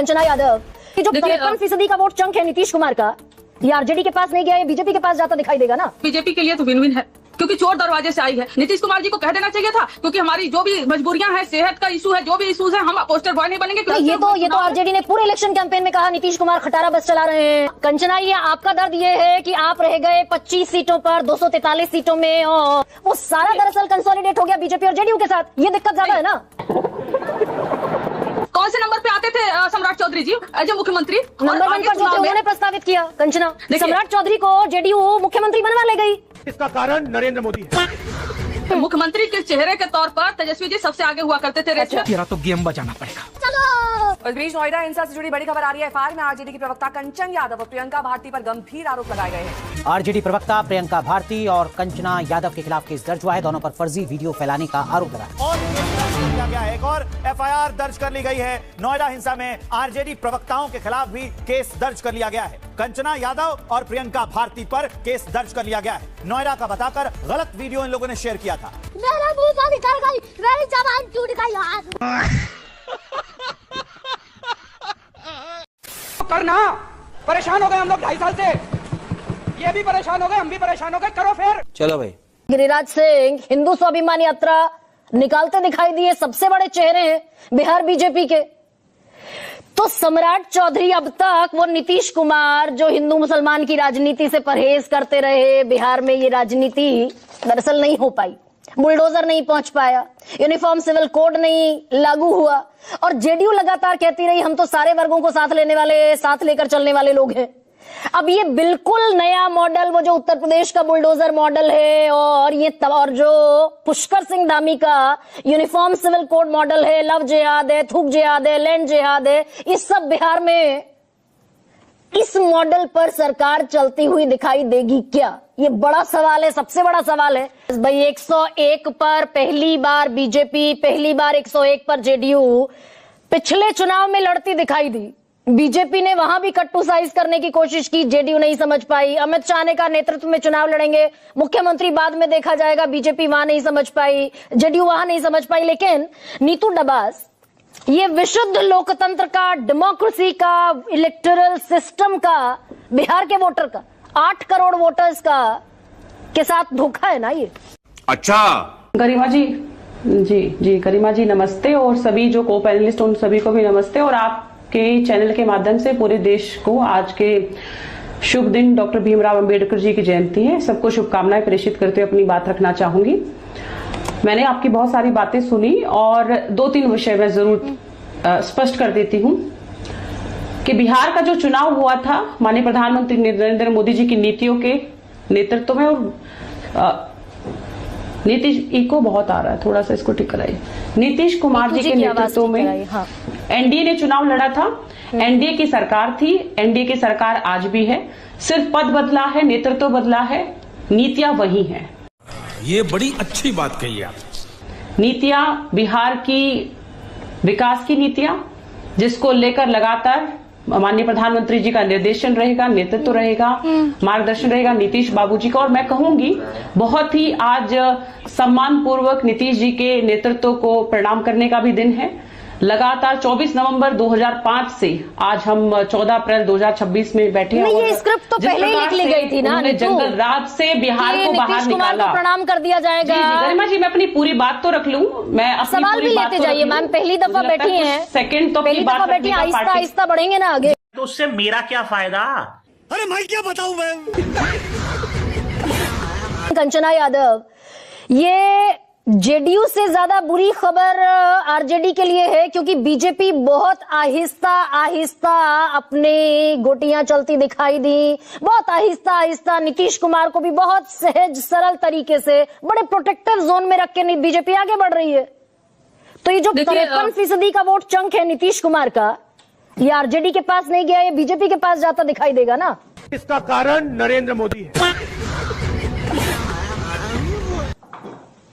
कंचना यादव कि जो 53% का वोट चंक है नीतीश कुमार का, ये आरजेडी के पास नहीं गया, ये बीजेपी के पास जाता दिखाई देगा ना। बीजेपी के लिए तो विन विन है, क्योंकि चोर दरवाजे से आई है। नीतीश कुमार जी को कह देना चाहिए था, क्योंकि हमारी जो भी मजबूरियां हैं, सेहत का इशू है, जो भी इशूज है, हम पोस्टर बॉय नहीं बनेंगे। ये तो आरजेडी ने पूरे इलेक्शन कैंपेन में कहा नीतीश कुमार खटारा बस चला रहे हैं। कंचना, ये आपका दर्द ये है कि आप रह गए 25 सीटों पर 243 सीटों में, और वो सारा दरअसल कंसोलिडेट हो गया बीजेपी और जेडीयू के साथ। ये दिक्कत ज्यादा है ना। कौन से नंबर पे आते थे सम्राट चौधरी जी एज मुख्यमंत्री? नंबर 1 पर जो थे उन्होंने प्रस्तावित किया। कंचना, सम्राट चौधरी को जेडीयू मुख्यमंत्री बनवा ले गई। इसका कारण नरेंद्र मोदी है। मुख्यमंत्री के चेहरे के तौर पर तेजस्वी जी सबसे आगे हुआ करते थे रेस में। तेरा तो गेम बजाना पड़ेगा। इस बीच नोएडा हिंसा से जुड़ी बड़ी खबर आ रही है। एफआईआर में आरजेडी की प्रवक्ता कंचन यादव और प्रियंका भारती पर गंभीर आरोप लगाए गए हैं। आरजेडी प्रवक्ता प्रियंका भारती और कंचना यादव के खिलाफ केस दर्ज हुआ है। दोनों पर फर्जी वीडियो फैलाने का आरोप लगा है। और किया गया है, एक और एफआईआर दर्ज कर ली गई है। नोएडा हिंसा में आरजेडी प्रवक्ताओं के खिलाफ भी केस दर्ज कर लिया गया है। कंचना यादव और प्रियंका भारती पर केस दर्ज कर लिया गया है। नोएडा का बताकर गलत वीडियो इन लोगों ने शेयर किया था। मेरा मुंह तो निकल गई, मेरी जबान टूट गई यार। करना परेशान हो गए हम लोग 2.5 साल से, ये भी परेशान हो गए, हम भी परेशान हो गए, करो फिर। चलो भाई। गिरिराज सिंह हिंदू स्वाभिमान यात्रा निकालते दिखाई दिए। सबसे बड़े चेहरे हैं बिहार बीजेपी के। तो सम्राट चौधरी अब तक वो नीतीश कुमार जो हिंदू मुसलमान की राजनीति से परहेज करते रहे, बिहार में ये राजनीति दरअसल नहीं हो पाई। बुलडोजर नहीं पहुंच पाया, यूनिफॉर्म सिविल कोड नहीं लागू हुआ, और जेडीयू लगातार कहती रही हम तो सारे वर्गों को साथ लेने वाले, साथ लेकर चलने वाले लोग हैं। अब ये बिल्कुल नया मॉडल, वो जो उत्तर प्रदेश का बुलडोजर मॉडल है, और जो पुष्कर सिंह धामी का यूनिफॉर्म सिविल कोड मॉडल है, लव जिहाद है, थूक जिहाद है, लैंड जिहाद है, इस सब बिहार में इस मॉडल पर सरकार चलती हुई दिखाई देगी क्या? ये बड़ा सवाल है, सबसे बड़ा सवाल है भाई। 101 पर पहली बार बीजेपी, पहली बार 101 पर जेडीयू पिछले चुनाव में लड़ती दिखाई दी। बीजेपी ने वहां भी कट्टू साइज करने की कोशिश की, जेडीयू नहीं समझ पाई। अमित शाह ने कहा नेतृत्व में चुनाव लड़ेंगे, मुख्यमंत्री बाद में देखा जाएगा, बीजेपी वहां नहीं समझ पाई, जेडीयू वहां नहीं समझ पाई। लेकिन नीतू डबास ये विशुद्ध लोकतंत्र का, डेमोक्रेसी का, इलेक्टोरल सिस्टम का, बिहार के वोटर का, 8 करोड़ वोटर्स का के साथ धोखा है ना ये। अच्छा गरिमा जी, जी गरिमा जी नमस्ते, और सभी जो को पैनलिस्ट उन सभी को भी नमस्ते, और आपके चैनल के माध्यम से पूरे देश को आज के शुभ दिन डॉक्टर भीमराव अंबेडकर जी की जयंती है, सबको शुभकामनाएं प्रेषित करते हुए अपनी बात रखना चाहूंगी। मैंने आपकी बहुत सारी बातें सुनी और 2-3 विषय मैं जरूर स्पष्ट कर देती हूं कि बिहार का जो चुनाव हुआ था माननीय प्रधानमंत्री नरेंद्र मोदी जी की नीतियों के नेतृत्व में, और नीतीश इको बहुत आ रहा है, थोड़ा सा इसको ठीक कराइए। नीतीश कुमार जी के नेतृत्व में एनडीए ने चुनाव लड़ा था। एनडीए की सरकार थी, एनडीए की सरकार आज भी है, सिर्फ पद बदला है, नेतृत्व बदला है, नीतियां वही हैं। ये बड़ी अच्छी बात कही आप। नीतियां बिहार की विकास की नीतियां, जिसको लेकर लगातार माननीय प्रधानमंत्री जी का निर्देशन रहेगा, नेतृत्व रहेगा, मार्गदर्शन रहेगा नीतीश बाबू जी का। और मैं कहूंगी बहुत ही आज सम्मान पूर्वक नीतीश जी के नेतृत्व को प्रणाम करने का भी दिन है। लगातार 24 नवंबर 2005 से आज हम 14 अप्रैल 2026 में बैठे हैं। ये स्क्रिप्ट तो पहले ही लिख ली गई थी ना, जंगल राज से बिहार को बाहर निकाला। प्रणाम कर दिया जाएगा। गरिमा जी मैं अपनी पूरी बात तो रख लूं, मैं अपनी सवाल भी लेते जाइए मैम, पहली दफा बैठी हैं, सेकंड तो पहली दफा बैठी, आहिस्ता आहिस्ता बढ़ेंगे ना आगे। तो उससे मेरा क्या फायदा? अरे मैं क्या बताऊं मैं। कंचना यादव, ये जेडीयू से ज्यादा बुरी खबर आरजेडी के लिए है, क्योंकि बीजेपी बहुत आहिस्ता आहिस्ता अपने गोटियां चलती दिखाई दी। बहुत आहिस्ता आहिस्ता नीतीश कुमार को भी बहुत सहज सरल तरीके से बड़े प्रोटेक्टिव जोन में रख के बीजेपी आगे बढ़ रही है। तो ये जो 53% का वोट चंक है नीतीश कुमार का, ये आरजेडी के पास नहीं गया, ये बीजेपी के पास जाता दिखाई देगा ना। इसका कारण नरेंद्र मोदी है।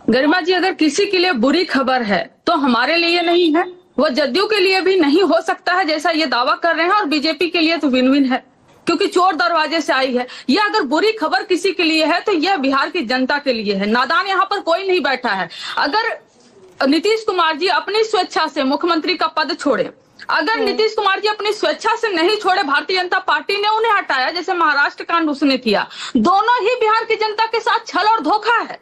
गरिमा जी, अगर किसी के लिए बुरी खबर है तो हमारे लिए नहीं है, वो जदयू के लिए भी नहीं हो सकता है जैसा ये दावा कर रहे हैं, और बीजेपी के लिए तो विन विन है, क्योंकि चोर दरवाजे से आई है। यह अगर बुरी खबर किसी के लिए है तो यह बिहार की जनता के लिए है। नादान यहाँ पर कोई नहीं बैठा है। अगर नीतीश कुमार जी अपनी स्वेच्छा से मुख्यमंत्री का पद छोड़े, अगर नीतीश कुमार जी अपनी स्वेच्छा से नहीं छोड़े, भारतीय जनता पार्टी ने उन्हें हटाया, जैसे महाराष्ट्र कांड उसने किया, दोनों ही बिहार की जनता के साथ छल और धोखा है।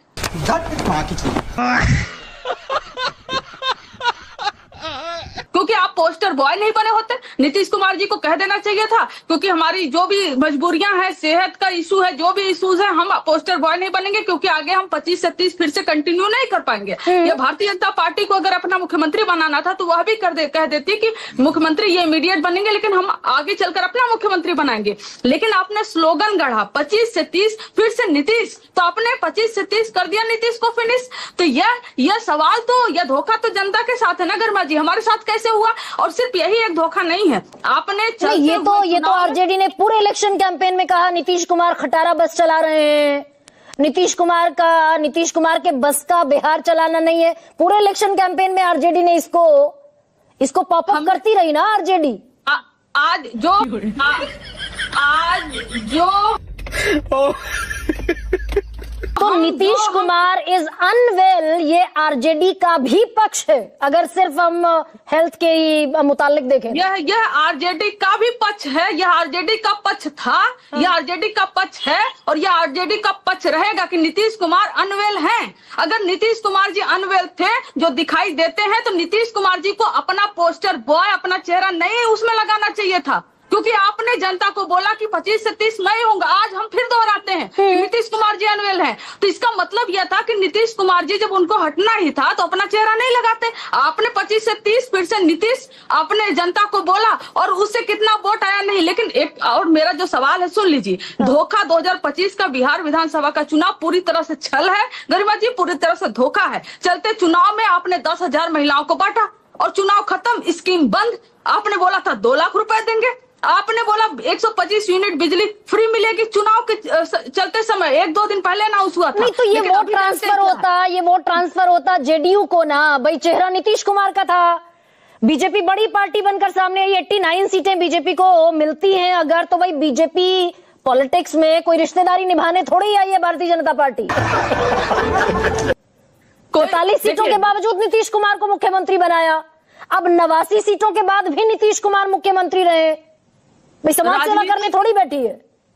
क्योंकि आप पोस्टर बॉय नहीं बने होते, नीतीश कुमार जी को कह देना चाहिए था, क्योंकि हमारी जो भी मजबूरियां हैं, सेहत का इशू है, जो भी इशूज है, हम पोस्टर बॉय नहीं बनेंगे, क्योंकि आगे हम 25 से 30 फिर से कंटिन्यू नहीं कर पाएंगे। ये भारतीय जनता पार्टी को अगर अपना मुख्यमंत्री बनाना था तो वह भी कह देती कि मुख्यमंत्री ये इमीडिएट बनेंगे, लेकिन हम आगे चलकर अपना मुख्यमंत्री बनाएंगे। लेकिन आपने स्लोगन गढ़ा 25 से 30 फिर से नीतीश, तो आपने 25 से 30 कर दिया नीतीश को फिनिश। तो यह सवाल तो, यह धोखा तो जनता के साथ है ना गर्मा जी, हमारे साथ कैसे हुआ? और सिर्फ यही एक धोखा नहीं है, आपने ये तो आरजेडी ने पूरे इलेक्शन कैंपेन में कहा नीतीश कुमार खटारा बस चला रहे हैं, नीतीश कुमार के बस का बिहार चलाना नहीं है। पूरे इलेक्शन कैंपेन में आरजेडी ने इसको पॉपअप करती रही ना आरजेडी। आज जो तो नीतीश कुमार इज अनवेल, ये आरजेडी का भी पक्ष है, अगर सिर्फ हम हेल्थ के ही मुतालिक देखें। यह आरजेडी का भी पक्ष है, यह आरजेडी का पक्ष था, यह आरजेडी का पक्ष है और यह आरजेडी का पक्ष रहेगा कि नीतीश कुमार अनवेल हैं। अगर नीतीश कुमार जी अनवेल थे, जो दिखाई देते हैं, तो नीतीश कुमार जी को अपना पोस्टर बॉय, अपना चेहरा नहीं उसमें लगाना चाहिए था, क्योंकि आपने जनता को बोला कि 25 से 30 मैं होऊंगा। आज हम फिर दोहराते हैं कि नीतीश कुमार जी अनवेल हैं, तो इसका मतलब यह था कि नीतीश कुमार जी जब उनको हटना ही था तो अपना चेहरा नहीं लगाते। आपने 25 से 30 फिर से नीतीश आपने जनता को बोला और उससे कितना वोट आया नहीं। लेकिन एक और मेरा जो सवाल है सुन लीजिए, धोखा 2025 का बिहार विधानसभा का चुनाव पूरी तरह से छल है गरिमा जी, पूरी तरह से धोखा है। चलते चुनाव में आपने 10,000 महिलाओं को बांटा और चुनाव खत्म, स्कीम बंद। आपने बोला था 2 लाख रुपए देंगे, आपने बोला 125 यूनिट बिजली फ्री मिलेगी, चुनाव के चलते समय 1-2 दिन पहले अनाउंस हुआ था। नहीं तो ये वोट ट्रांसफर होता जेडीयू को ना, भाई चेहरा नीतीश कुमार का था। बीजेपी बड़ी पार्टी बनकर सामने आई, 89 सीटें बीजेपी को मिलती हैं अगर, तो भाई बीजेपी पॉलिटिक्स में कोई रिश्तेदारी निभाने थोड़ी आई है भारतीय जनता पार्टी। 41 सीटों के बावजूद नीतीश कुमार को मुख्यमंत्री बनाया, अब 89 सीटों के बाद भी नीतीश कुमार मुख्यमंत्री रहे। भाई समाज सेवा करने थोड़ी बैठी है।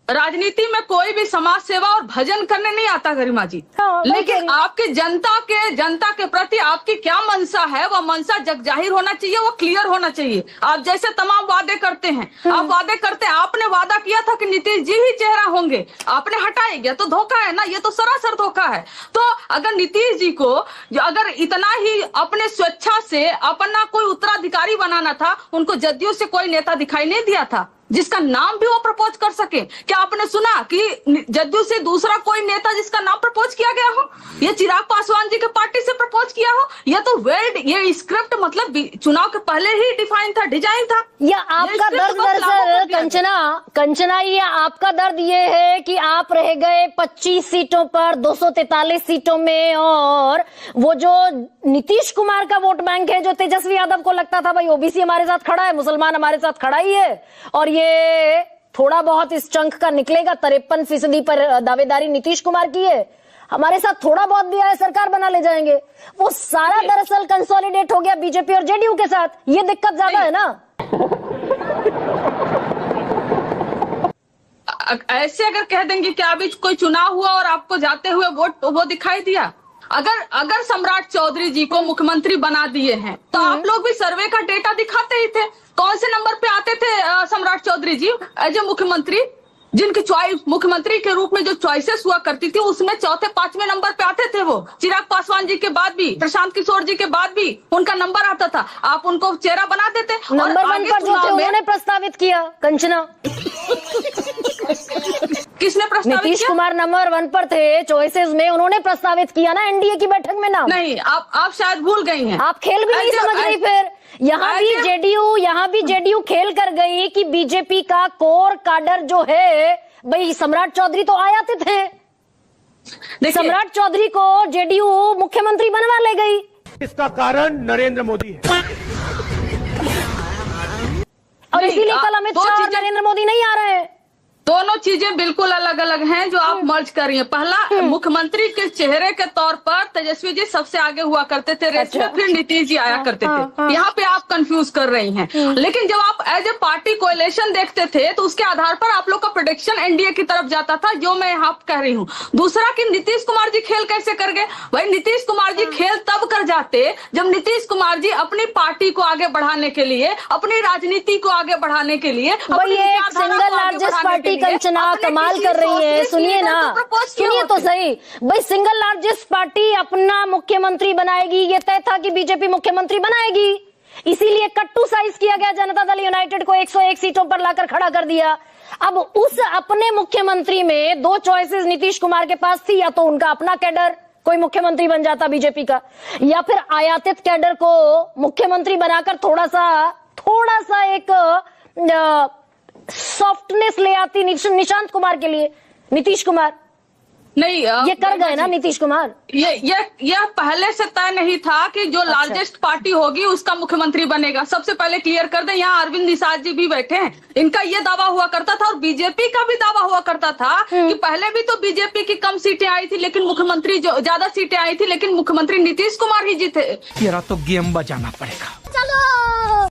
राजनीति में कोई भी समाज सेवा और भजन करने नहीं आता गरिमा जी। लेकिन आपकी जनता के प्रति आपकी क्या मनसा है, वह मनसा जग जाहिर होना चाहिए, वो क्लियर होना चाहिए। आप जैसे तमाम वादे करते हैं, आप वादे करते हैं, आपने वादा किया था कि नीतीश जी ही चेहरा होंगे, आपने हटाए गया, तो धोखा है ना, ये तो सरासर धोखा है। तो अगर नीतीश जी को अगर इतना ही अपने स्वेच्छा से अपना कोई उत्तराधिकारी बनाना था, उनको जदयू से कोई नेता दिखाई नहीं दिया था जिसका नाम भी वो प्रपोज कर सके। क्या आपने सुना कि जदयू से दूसरा कोई नेता जिसका नाम प्रपोज किया गया हो? ये चिराग पासवान जी के पार्टी से प्रपोज किया हो? ये तो ये स्क्रिप्ट मतलब चुनाव के पहले ही डिफाइन था, डिजाइन था। या आपका दर्द दरअसल कंचना, ये आपका दर्द ये है कि आप रह गए 25 सीटों पर 243 सीटों में, और वो जो नीतीश कुमार का वोट बैंक है, जो तेजस्वी यादव को लगता था भाई ओबीसी हमारे साथ खड़ा है, मुसलमान हमारे साथ खड़ा ही है, और ये थोड़ा बहुत इस चंक का निकलेगा, 53% पर दावेदारी नीतीश कुमार की है, हमारे साथ थोड़ा बहुत भी आए सरकार बना ले जाएंगे, वो सारा दरअसल कंसोलिडेट हो गया बीजेपी और जेडीयू के साथ। ये दिक्कत ज्यादा है ना। ऐसे अगर कह देंगे कि अभी कोई चुनाव हुआ और आपको जाते हुए वोट वो दिखाई दिया, अगर सम्राट चौधरी जी को मुख्यमंत्री बना दिए हैं तो आप लोग भी सर्वे का डेटा दिखाते ही थे। कौन से नंबर पे आते थे सम्राट चौधरी जी एज ए मुख्यमंत्री? जिनकी चॉइस मुख्यमंत्री के रूप में जो चॉइसेस हुआ करती थी उसमें 4-5वें नंबर पे आते थे वो। चिराग पासवान जी के बाद भी, प्रशांत किशोर जी के बाद भी उनका नंबर आता था, आप उनको चेहरा बना देते। नंबर 1 पर जो थे उन्होंने प्रस्तावित किया कंचना। किसने प्रस्तावित? नीतीश कुमार नंबर 1 पर थे चॉइसेस में, उन्होंने प्रस्तावित किया ना एनडीए की बैठक में नाम। नहीं, आप शायद भूल गई हैं, आप खेल भी नहीं समझ रही। फिर यहाँ भी जेडीयू खेल कर गई कि बीजेपी का कोर काडर जो है, भाई सम्राट चौधरी तो आयातित थे, सम्राट चौधरी को जेडीयू मुख्यमंत्री बनवा ले गई। इसका कारण नरेंद्र मोदी है, और इसीलिए कल अमित शाह और नरेंद्र मोदी नहीं आ रहे हैं। दोनों चीजें बिल्कुल अलग अलग हैं जो आप मर्ज कर रही हैं। पहला, मुख्यमंत्री के चेहरे के तौर पर तेजस्वी जी सबसे आगे हुआ करते थे रेस में, फिर नीतीश जी आया करते थे। यहाँ पे आप कंफ्यूज कर रही हैं। लेकिन जब आप एज ए पार्टी कोएलिशन देखते थे तो उसके आधार पर आप लोग का प्रेडिक्शन एनडीए की तरफ जाता था, जो मैं यहाँ कह रही हूँ। दूसरा कि नीतीश कुमार जी खेल कैसे कर गए? भाई नीतीश कुमार जी खेल तब कर जाते जब नीतीश कुमार जी अपनी पार्टी को आगे बढ़ाने के लिए, अपनी राजनीति को आगे बढ़ाने के लिए, सिंगल लार्जेस्ट पार्टी कंचना कमाल कर रही है। सुनिए ना, सुनिए तो सही भाई, सिंगल लार्जेस्ट पार्टी अपना मुख्यमंत्री बनाएगी, ये तय था कि बीजेपी मुख्यमंत्री बनाएगी, इसीलिए कट्टू साइज किया गया। जनता दल यूनाइटेड को 101 सीटों पर लाकर खड़ा कर दिया। अब उस अपने मुख्यमंत्री में दो चॉइसेस नीतीश कुमार के पास थी, या तो उनका अपना कैडर कोई मुख्यमंत्री बन जाता बीजेपी का, या फिर आयातित कैडर को मुख्यमंत्री बनाकर थोड़ा सा एक सॉफ्टनेस ले आती निशांत कुमार के लिए नीतीश कुमार। नहीं, ये कर गए ना नीतीश कुमार। ये पहले से तय नहीं था कि जो लार्जेस्ट पार्टी होगी उसका मुख्यमंत्री बनेगा। सबसे पहले क्लियर कर दें, यहाँ अरविंद निषाद जी भी बैठे हैं, इनका ये दावा हुआ करता था और बीजेपी का भी दावा हुआ करता था कि पहले भी तो बीजेपी की कम सीटें आई थी, लेकिन मुख्यमंत्री जो ज्यादा सीटें आई थी, लेकिन मुख्यमंत्री नीतीश कुमार ही जीते। तेरा तो गेम बजाना पड़ेगा। चलो